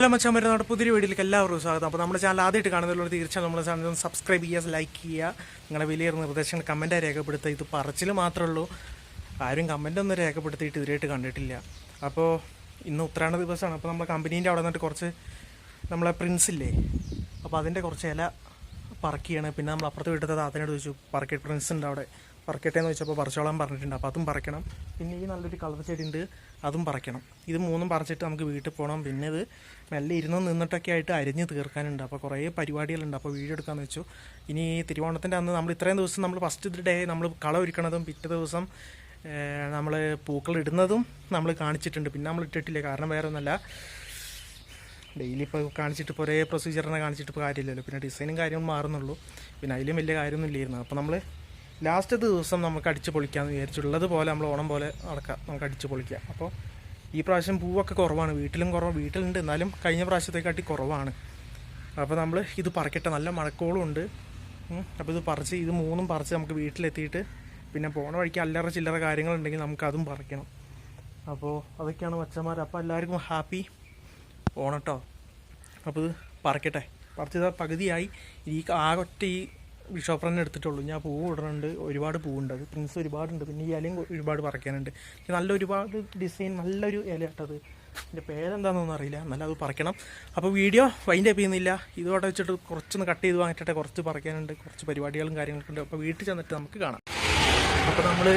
Hello മച്ചാൻ വരുന്ന നമ്മുടെ പുതിയൊരു വീഡിയോയിലേക്ക് എല്ലാവർക്കും സ്വാഗതം. അപ്പോൾ നമ്മുടെ ചാനൽ ആദ്യമായിട്ട് കാണുന്നതിലൂടെ തീർച്ചയായും നമ്മുടെ ചാനൽ സബ്സ്ക്രൈബ് ചെയ്യുക, ലൈക്ക് ചെയ്യുക, നിങ്ങളുടെ വലിയ നിർദ്ദേശങ്ങൾ കമൻറ്റായി രേഖപ്പെടുത്തുക. ഇത് പറച്ചിൽ മാത്രമേ ഉള്ളൂ, ആരും കമൻറ്റൊന്നും രേഖപ്പെടുത്തിയിട്ട് ഇതുവരെയായിട്ട് കണ്ടിട്ടില്ല. അപ്പോൾ ഇന്ന് ഉത്രാട ദിവസമാണ്. അപ്പോൾ നമ്മുടെ കമ്പനീൻ്റെ അവിടെ നിന്നിട്ട് കുറച്ച് നമ്മളെ പ്രിൻസ് ഇല്ലേ, അപ്പോൾ അതിൻ്റെ കുറച്ച് ഇല പറക്കിയാണ്. പിന്നെ നമ്മൾ അപ്പുറത്ത് വീട്ടിൽ താത്തനോട് ചോദിച്ചു, പറക്കട്ട് പ്രിൻസ് ഉണ്ട് അവിടെ, പറക്കട്ടെ എന്ന് വെച്ചപ്പോൾ പറിച്ചോളാൻ പറഞ്ഞിട്ടുണ്ട്. അപ്പോൾ അതും പറിക്കണം. പിന്നെ ഈ നല്ലൊരു കളർ ചെടി ഉണ്ട്, അതും പറിക്കണം. ഇത് മൂന്നും പറിച്ചിട്ട് നമുക്ക് വീട്ടിൽ പോകണം. പിന്നെ ഇത് മെല്ലെ നിന്നിട്ടൊക്കെ ആയിട്ട് അരിഞ്ഞ് തീർക്കാനുണ്ട്. അപ്പോൾ കുറേ പരിപാടികളുണ്ട്. അപ്പോൾ വീഡിയോ എടുക്കാമെന്ന് വെച്ചു. ഇനി തിരുവോണത്തിൻ്റെ അന്ന് നമ്മൾ ഇത്രയും ദിവസം നമ്മൾ ഫസ്റ്റ് ഡേ നമ്മൾ കള ഒരുക്കണതും പിറ്റേ ദിവസം നമ്മൾ പൂക്കൾ ഇടുന്നതും നമ്മൾ കാണിച്ചിട്ടുണ്ട്. പിന്നെ നമ്മൾ ഇട്ടിട്ടില്ല, കാരണം വേറെ ഒന്നല്ല, ഡെയിലി ഇപ്പോൾ കാണിച്ചിട്ട് ഇപ്പോൾ ഒരേ പ്രൊസീജിയറിനെ കാണിച്ചിട്ട് ഇപ്പോൾ കാര്യമില്ലല്ലോ. പിന്നെ ഡിസൈനും കാര്യവും മാറുന്നുള്ളൂ. പിന്നെ അതിലും വലിയ കാര്യമൊന്നും ഇല്ലായിരുന്നു. അപ്പോൾ നമ്മൾ ലാസ്റ്റ് ദിവസം നമുക്ക് അടിച്ച് പൊളിക്കാമെന്ന് വിചാരിച്ചുള്ളത് പോലെ നമ്മൾ ഓണം പോലെ നടക്കാം, നമുക്ക് അടിച്ച് പൊളിക്കാം. അപ്പോൾ ഈ പ്രാവശ്യം പൂവൊക്കെ കുറവാണ്, വീട്ടിലും കുറവ്, വീട്ടിലുണ്ട്, എന്നാലും കഴിഞ്ഞ പ്രാവശ്യത്തെക്കാട്ടി കുറവാണ്. അപ്പോൾ നമ്മൾ ഇത് പറിക്കട്ടെ, നല്ല മഴക്കോളും ഉണ്ട്. അപ്പോൾ ഇത് പറിച്ച്, ഇത് മൂന്നും പറിച്ച് നമുക്ക് വീട്ടിലെത്തിയിട്ട് പിന്നെ പോണ വഴിക്ക് അല്ലറ ചില്ലറ കാര്യങ്ങളുണ്ടെങ്കിൽ നമുക്കതും പറിക്കണം. അപ്പോൾ അതൊക്കെയാണ് മച്ചന്മാർ. അപ്പോൾ എല്ലാവർക്കും ഹാപ്പി ഓണം കേട്ടോ. അപ്പോൾ ഇത് പറിക്കട്ടെ, പറിച്ചത് പകുതിയായി. ഈ ആകൊറ്റ ഈ ബിഷോപ്പ് തന്നെ എടുത്തിട്ടുള്ളൂ. ഞാൻ പൂവ് ഇടുന്നുണ്ട്, ഒരുപാട് പൂവുണ്ട്, അത് പ്രിൻസ് ഒരുപാടുണ്ട്. പിന്നെ ഈ ഇലയും ഒരുപാട് പറിക്കാനുണ്ട്. നല്ല ഒരുപാട് ഡിസൈൻ, നല്ലൊരു ഇല ഇട്ടത്, എൻ്റെ പേരെന്താണെന്നൊന്നും അറിയില്ല, എന്നാലും അത് പറിക്കണം. അപ്പോൾ വീഡിയോ വൈൻഡ് അപ്പ് ചെയ്യുന്നില്ല, ഇതോടെ വെച്ചിട്ട് കുറച്ചൊന്ന് കട്ട് ചെയ്ത് വാങ്ങിച്ചിട്ട് കുറച്ച് പറിക്കാനുണ്ട്, കുറച്ച് പരിപാടികളും കാര്യങ്ങളൊക്കെ ഉണ്ട്. അപ്പോൾ വീട്ടിൽ ചെന്നിട്ട് നമുക്ക് കാണാം. അപ്പോൾ നമ്മൾ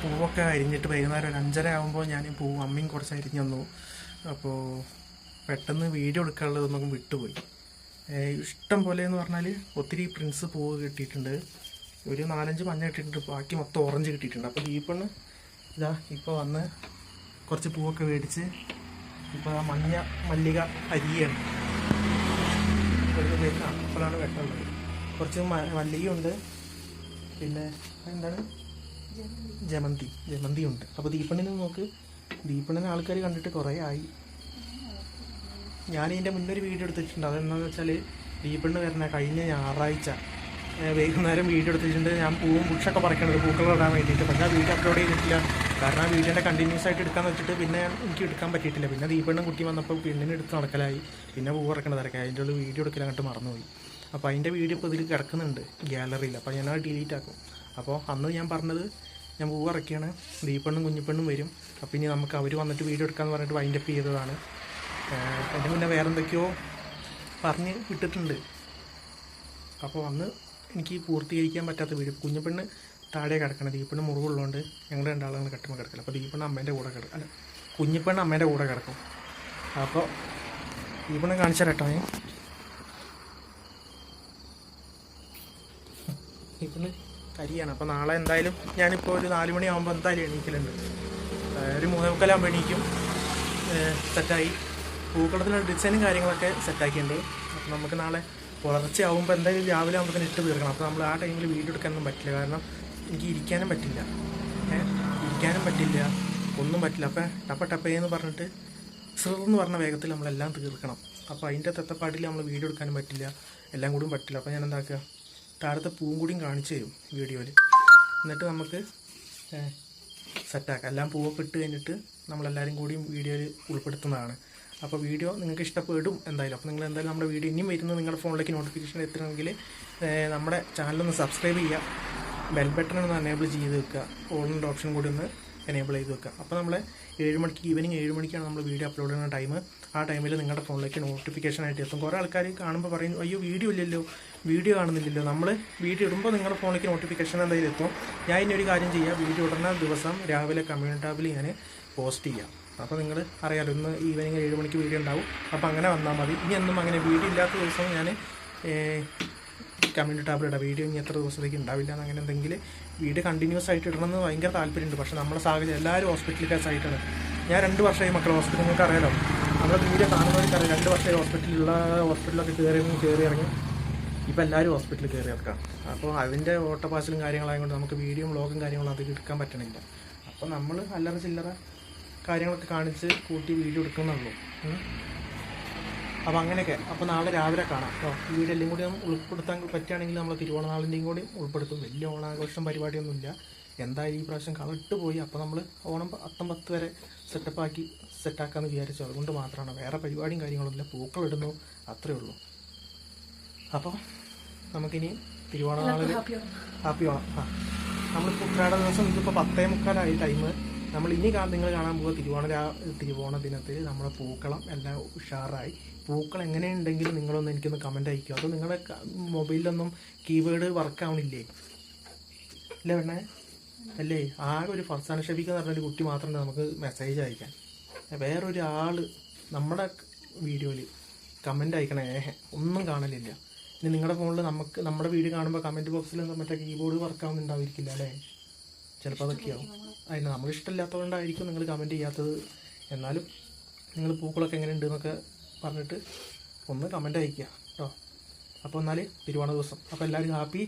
പൂവൊക്കെ അരിഞ്ഞിട്ട് വൈകുന്നേരം ഒരു 5:30 ആകുമ്പോൾ ഞാൻ പൂവ് അമ്മയും കുറച്ച് അരിഞ്ഞു തന്നു. അപ്പോൾ പെട്ടെന്ന് വീഡിയോ എടുക്കാനുള്ളതൊന്നും വിട്ടുപോയി. ഇഷ്ടം പോലെ എന്ന് പറഞ്ഞാൽ ഒത്തിരി പ്രിൻസ് പൂവ് കിട്ടിയിട്ടുണ്ട്, ഒരു 4-5 മഞ്ഞ കിട്ടിയിട്ടുണ്ട്, ബാക്കി മൊത്തം ഓറഞ്ച് കിട്ടിയിട്ടുണ്ട്. അപ്പോൾ ഈ പെണ്ണ് ഇതാ ഇപ്പോൾ വന്ന് കുറച്ച് പൂവൊക്കെ മേടിച്ച് ഇപ്പോൾ മഞ്ഞ മല്ലിക അരിയാണ് അപ്പോഴാണ് വെട്ടുള്ളത്. കുറച്ച് മല്ലികയുണ്ട്, പിന്നെ എന്താണ് ജമന്തി ഉണ്ട്. അപ്പോൾ ദീപണ്ണിനെ നോക്ക്, ദീപണ്ണിനെ ആൾക്കാർ കണ്ടിട്ട് കുറേ ആയി. ഞാൻ ഇതിൻ്റെ മുന്നൊരു വീഡിയോ എടുത്തിട്ടുണ്ട്. അതെന്താണെന്ന് വെച്ചാൽ ദീപണ്ണ് വരുന്ന കഴിഞ്ഞ ഞായറാഴ്ച വൈകുന്നേരം വീഡിയോ എടുത്തിട്ടുണ്ട്. ഞാൻ പൂവും ബുഷൊക്കെ പറിക്കണത് പൂക്കളിടാൻ വേണ്ടിയിട്ട്. പക്ഷേ ആ വീഡിയോ അപ്ലോഡ് ചെയ്തിട്ടില്ല, കാരണം ആ വീഡിയോൻ്റെ കണ്ടിന്യൂസ് ആയിട്ട് എടുക്കാമെന്ന് വെച്ചിട്ട് പിന്നെ എനിക്ക് എടുക്കാൻ പറ്റിയിട്ടില്ല. പിന്നെ ദീപണ്ണും കുട്ടി വന്നപ്പോൾ പെണ്ണിനെ എടുത്ത് നടക്കലായി, പിന്നെ പൂ പറിക്കണ തിരക്കായി, അതിൻ്റെ ഉള്ളിൽ വീഡിയോ എടുക്കൽ അങ്ങോട്ട് മറന്നുപോയി. അപ്പോൾ അതിൻ്റെ വീഡിയോ ഇപ്പോൾ ഇതിൽ കിടക്കുന്നുണ്ട് ഗാലറിയിൽ. അപ്പോൾ ഞാനത് ഡിലീറ്റ് ആക്കും. അപ്പോൾ അന്ന് ഞാൻ പറഞ്ഞത് ഞാൻ പൂ പറിക്കുകയാണ്, ദീപണ്ണും കുഞ്ഞിപ്പെണ്ണും വരും, അപ്പോൾ ഇനി നമുക്ക് അവർ വന്നിട്ട് വീഡിയോ എടുക്കാമെന്ന് പറഞ്ഞിട്ട് വൈൻഡപ്പ് ചെയ്തതാണ്. അതിൻ്റെ മുന്നേ വേറെ എന്തൊക്കെയോ പറഞ്ഞ് വിട്ടിട്ടുണ്ട്. അപ്പോൾ അന്ന് എനിക്ക് പൂർത്തീകരിക്കാൻ പറ്റാത്ത വീഡിയോ. കുഞ്ഞിപ്പെണ്ണ് താഴെ കിടക്കണം, ദീപണ്ണ് മുറിവുള്ളതുകൊണ്ട് ഞങ്ങൾ രണ്ടാളാണ് കട്ടുമ്പോൾ കിടക്കില്ല. അപ്പോൾ ദീപണ്ണ് അമ്മേൻ്റെ കൂടെ കിടക്കും, അല്ല കുഞ്ഞിപ്പെണ്ണ് അമ്മേൻ്റെ കൂടെ കിടക്കും. അപ്പോൾ ദീപണ്ണ് കാണിച്ചാൽ കേട്ടോ, ദീപണ്ണ് കരിയാണ്. അപ്പോൾ നാളെ എന്തായാലും ഞാനിപ്പോൾ ഒരു 4 മണിയാകുമ്പോൾ എന്തായാലും എണീക്കലുണ്ട്, ഒരു 3:45 എണീക്കും. സെറ്റായി പൂക്കളത്തിലുള്ള ഡിസൈനും കാര്യങ്ങളൊക്കെ സെറ്റാക്കിയിട്ടുണ്ട്. അപ്പോൾ നമുക്ക് നാളെ പുലർച്ചയാകുമ്പോൾ എന്തായാലും രാവിലെ ആകുമ്പോൾ ഇട്ട് തീർക്കണം. അപ്പോൾ നമ്മൾ ആ ടൈമിൽ വീഡിയോ എടുക്കാനൊന്നും പറ്റില്ല, കാരണം എനിക്ക് ഇരിക്കാനും പറ്റില്ല, ഒന്നും പറ്റില്ല. അപ്പോൾ ടപ്പേന്ന് പറഞ്ഞിട്ട് എന്ന് പറഞ്ഞ വേഗത്തിൽ നമ്മളെല്ലാം തീർക്കണം. അപ്പോൾ അതിൻ്റെ തെത്തപ്പാടിൽ നമ്മൾ വീഡിയോ എടുക്കാനും പറ്റില്ല, എല്ലാം കൂടിയും പറ്റില്ല. അപ്പോൾ ഞാൻ എന്താക്കുക, താഴത്തെ പൂവും കൂടിയും കാണിച്ചു തരും വീഡിയോയിൽ, എന്നിട്ട് നമുക്ക് സെറ്റാക്കാം. എല്ലാം പൂവൊക്കെ ഇട്ട് കഴിഞ്ഞിട്ട് നമ്മളെല്ലാവരും കൂടിയും വീഡിയോയിൽ ഉൾപ്പെടുത്തുന്നതാണ്. അപ്പോൾ വീഡിയോ നിങ്ങൾക്ക് ഇഷ്ടപ്പെടും എന്തായാലും. അപ്പോൾ നിങ്ങൾ എന്തായാലും നമ്മുടെ വീഡിയോ ഇനിയും വരുന്നത് നിങ്ങളുടെ ഫോണിലേക്ക് നോട്ടിഫിക്കേഷൻ എത്തണമെങ്കിൽ നമ്മുടെ ചാനലൊന്ന് സബ്സ്ക്രൈബ് ചെയ്യുക, ബെൽ ബട്ടൺ ഒന്ന് എനേബിൾ ചെയ്ത് വെക്കുക, ഓളിൻ്റെ ഓപ്ഷൻ കൂടി ഒന്ന് എനേബിൾ ചെയ്ത് വെക്കുക. അപ്പോൾ നമ്മൾ 7 മണിക്ക്, ഈവനിങ് 7 മണിക്കാണ് നമ്മൾ വീഡിയോ അപ്ലോഡ് ചെയ്യുന്ന ടൈം. ആ ടൈമിൽ നിങ്ങളുടെ ഫോണിലേക്ക് നോട്ടിഫിക്കേഷനായിട്ട് എത്തും. കുറേ ആൾക്കാർ കാണുമ്പോൾ പറയും, അയ്യോ വീഡിയോ ഇല്ലല്ലോ, വീഡിയോ കാണുന്നില്ലല്ലോ. നമ്മൾ വീഡിയോ ഇടുമ്പോൾ നിങ്ങളുടെ ഫോണിലേക്ക് നോട്ടിഫിക്കേഷൻ എന്തായാലും എത്തും. ഞാൻ ഇനി ഒരു കാര്യം ചെയ്യാം, വീഡിയോ ഇടുന്ന ദിവസം രാവിലെ കമ്മ്യൂണിറ്റി ടാബിൽ ഞാൻ പോസ്റ്റ് ചെയ്യാം. അപ്പോൾ നിങ്ങൾ അറിയാലോ, ഇന്ന് ഈവനിങ് 7 മണിക്ക് വീഡിയോ ഉണ്ടാവും. അപ്പോൾ അങ്ങനെ വന്നാൽ മതി. ഇനി എന്നും അങ്ങനെ വീഡിയോ ഇല്ലാത്ത ദിവസം ഞാൻ കമ്മ്യൂണിറ്റി ടാബിലിടാം. വീഡിയോ ഇനി എത്ര ദിവസത്തേക്ക് ഉണ്ടാവില്ല എന്ന്. അങ്ങനെ എന്തെങ്കിലും വീഡിയോ കണ്ടിന്യൂസ് ആയിട്ട് ഇടണമെന്ന് ഭയങ്കര താല്പര്യമുണ്ട്. പക്ഷേ നമ്മുടെ സാഹചര്യം എല്ലാവരും ഹോസ്പിറ്റൽ കേസായിട്ടാണ്. ഞാൻ 2 വർഷമായി മക്കളെ ഹോസ്പിറ്റൽ, നിങ്ങൾക്ക് അറിയാലോ, നമ്മുടെ വീഡിയോ കാണുന്നവർക്കറിയാം. 2 വർഷമായി ഹോസ്പിറ്റലൊക്കെ കയറി ഇറങ്ങി. ഇപ്പോൾ എല്ലാവരും ഹോസ്പിറ്റലിൽ കയറി ഇറക്കാം. അപ്പോൾ അതിൻ്റെ ഓട്ടപ്പാച്ചിലും കാര്യങ്ങളായതുകൊണ്ട് നമുക്ക് വീഡിയോ വ്ളോഗും കാര്യങ്ങളും അതിൽ എടുക്കാൻ പറ്റണില്ല. അപ്പോൾ നമ്മൾ അല്ലറ ചില്ലറ കാര്യങ്ങളൊക്കെ കാണിച്ച് കൂട്ടി വീഡിയോ എടുക്കുന്നുള്ളൂ. അപ്പോൾ അങ്ങനെയൊക്കെ. അപ്പോൾ നാളെ രാവിലെ കാണാം കേട്ടോ. ഈ വീഡിയോ എല്ലാം കൂടി ഉൾപ്പെടുത്താൻ പറ്റുകയാണെങ്കിൽ നമ്മൾ തിരുവോണനാളിൻ്റെയും കൂടി ഉൾപ്പെടുത്തും. വലിയ ഓണാഘോഷം പരിപാടിയൊന്നുമില്ല, എന്തായാലും ഈ പ്രാവശ്യം കളട്ട് പോയി. അപ്പോൾ നമ്മൾ ഓണം 10 വരെ സെറ്റപ്പാക്കി സെറ്റാക്കാമെന്ന് വിചാരിച്ചു. അതുകൊണ്ട് മാത്രമാണ്, വേറെ പരിപാടിയും കാര്യങ്ങളൊന്നുമില്ല. പൂക്കളിടുന്നു, അത്രയേ ഉള്ളൂ. അപ്പോൾ നമുക്കിനി തിരുവോണനാളിൽ ഹാപ്പി ഓണം. നമ്മളിപ്പോൾ ഉത്രാട ദിവസം ഇതിപ്പോൾ 10:45 ടൈം. നമ്മൾ ഇനി നിങ്ങൾ കാണാൻ പോകുക തിരുവോണ ദിനത്തിൽ നമ്മുടെ പൂക്കളം എല്ലാം ഉഷാറായി. പൂക്കൾ എങ്ങനെയുണ്ടെങ്കിലും നിങ്ങളൊന്ന് എനിക്കൊന്ന് കമൻ്റ് അയക്കുക. അത് നിങ്ങളുടെ മൊബൈലിലൊന്നും കീവേഡ് വർക്കാവണില്ലേ? ഇല്ല വേണേ അല്ലേ? ആകെ ഒരു ഫർസാന ഷബീഖ് എന്ന് പറഞ്ഞൊരു കുട്ടി മാത്രമേ നമുക്ക് മെസ്സേജ് അയക്കാൻ. വേറൊരാൾ നമ്മുടെ വീഡിയോയിൽ കമൻ്റ് അയക്കണേ ഒന്നും കാണലില്ല. ഇനി നിങ്ങളുടെ ഫോണിൽ നമ്മുടെ വീഡിയോ കാണുമ്പോൾ കമൻറ്റ് ബോക്സിൽ മറ്റേ കീബോർഡ് വർക്കാവുന്നുണ്ടാവിരിക്കില്ല അല്ലേ? ചിലപ്പോൾ അതൊക്കെയാവും. അതിന് നമ്മൾ ഇഷ്ടമില്ലാത്തതുകൊണ്ടായിരിക്കും നിങ്ങൾ കമൻറ്റ് ചെയ്യാത്തത്. എന്നാലും നിങ്ങൾ പൂക്കളൊക്കെ എങ്ങനെയുണ്ട് എന്നൊക്കെ പറഞ്ഞിട്ട് ഒന്ന് കമൻ്റ് അയയ്ക്കുക കേട്ടോ. അപ്പോൾ എന്നാൽ തിരുവോണ ദിവസം അപ്പോൾ എല്ലാവരും ഹാപ്പി.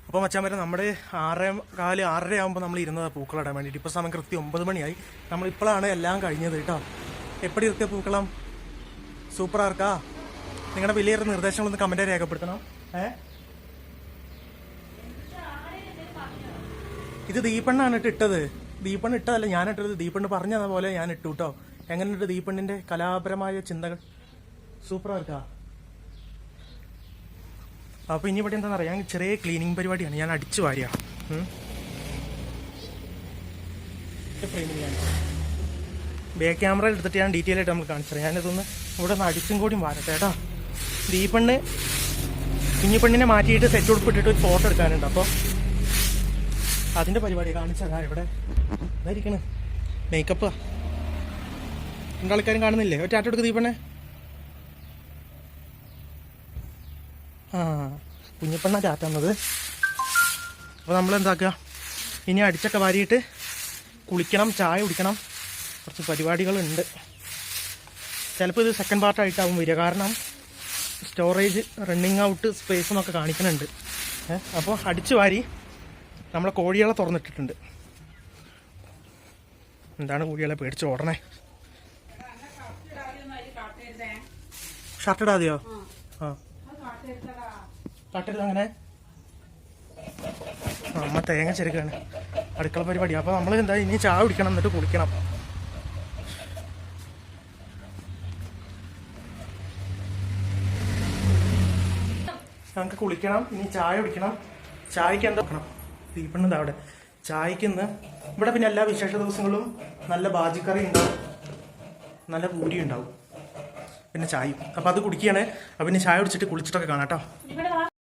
അപ്പോൾ മച്ചാൻ വരെ നമ്മുടെ 6:15 ആകുമ്പോൾ നമ്മൾ ഇരുന്നത് പൂക്കളിടാൻ വേണ്ടിയിട്ട്. ഇപ്പോൾ സമയം കൃത്യം 9 മണിയായി. നമ്മളിപ്പോഴാണ് എല്ലാം കഴിഞ്ഞത് കേട്ടോ. എപ്പടി ഇരിക്കുക പൂക്കളം? സൂപ്പറാർക്കാ? നിങ്ങളുടെ വലിയൊരു നിർദ്ദേശങ്ങളൊന്ന് കമൻറ്റ് രേഖപ്പെടുത്തണം. ഇത് ദീപണ്ണാണ് ഇട്ടത്. ദീപണ്ണ് ഇട്ടതല്ല ഞാൻ ഇട്ടത്. ദീപണ്ണ് പറഞ്ഞത് പോലെ ഞാൻ ഇട്ടു കേട്ടോ. എങ്ങനെയുണ്ട് ദീപണ്ണിന്റെ കലാപരമായ ചിന്തകൾ? സൂപ്പറാർക്കാ? അപ്പോൾ ഇനി ഇവിടെ എന്താണെന്ന് അറിയാം, ചെറിയ ക്ലീനിങ് പരിപാടിയാണ്. ഞാൻ അടിച്ചു വാരിയ ബാക്ക് ക്യാമറ എടുത്തിട്ട് ഞാൻ ഡീറ്റെയിൽ ആയിട്ട് നമ്മൾ കാണിച്ചത്. ഞാനിതൊന്ന് ഇവിടെ ഒന്ന് അടിച്ചും കൂടി വാരട്ടെ കേട്ടോ. ദീപണ്ണ് കുഞ്ഞിപ്പെണ്ണിനെ മാറ്റിയിട്ട് സെറ്റ് ഉടുപ്പിട്ടിട്ട് ഒരു ഫോട്ടോ എടുക്കാനുണ്ട്. അപ്പോൾ അതിൻ്റെ പരിപാടി കാണിച്ചതാ. ഇവിടെ ഇതായിരിക്കണ് മേക്കപ്പ്. രണ്ടാൾക്കാരും കാണുന്നില്ലേ? ഒരു ടാറ്റ എടുക്ക് ദീപണ്ണെ. കുഞ്ഞിപ്പെണ്ണ ടാറ്റ എന്നത്. അപ്പോൾ നമ്മളെന്താക്കുക, ഇനി അടിച്ചൊക്കെ വാരിയിട്ട് കുളിക്കണം, ചായ കുടിക്കണം. കുറച്ച് പരിപാടികളുണ്ട്. ചിലപ്പോൾ ഇത് സെക്കൻഡ് പാർട്ടായിട്ടാവും വരിക. കാരണം സ്റ്റോറേജ് റണ്ണിങ് ഔട്ട് സ്പേസ് എന്നൊക്കെ കാണിക്കുന്നുണ്ട്. അപ്പോൾ അടിച്ചു വാരി നമ്മളെ കോഴികളെ തുറന്നിട്ടിട്ടുണ്ട്. എന്താണ് കോഴികളെ പേടിച്ച് ഓടണേ? ഷർട്ട് ഇടാതെയോ? തട്ടരുത് അങ്ങനെ. അമ്മ തേങ്ങ ചെരുക്കാണ്. അടുക്കള പരിപാടി. അപ്പോൾ നമ്മൾ എന്താ ഇനി ചായ കുടിക്കണം, എന്നിട്ട് കുളിക്കണം. ഞങ്ങൾക്ക് കുളിക്കണം, ഇനി ചായ കുടിക്കണം. ചായക്ക് എന്താ വെക്കണം? ദീപണ്ണെന്താ അവിടെ ചായക്ക് ഇന്ന് ഇവിടെ പിന്നെ എല്ലാ വിശേഷ ദിവസങ്ങളും നല്ല ബാജിക്കറി ഉണ്ടാവും, നല്ല പൂരി ഉണ്ടാവും, പിന്നെ ചായയും. അപ്പോൾ അത് കുടിക്കുകയാണ്. അപ്പം പിന്നെ ചായ കുടിച്ചിട്ട് കുളിച്ചിട്ടൊക്കെ കാണാം കേട്ടോ.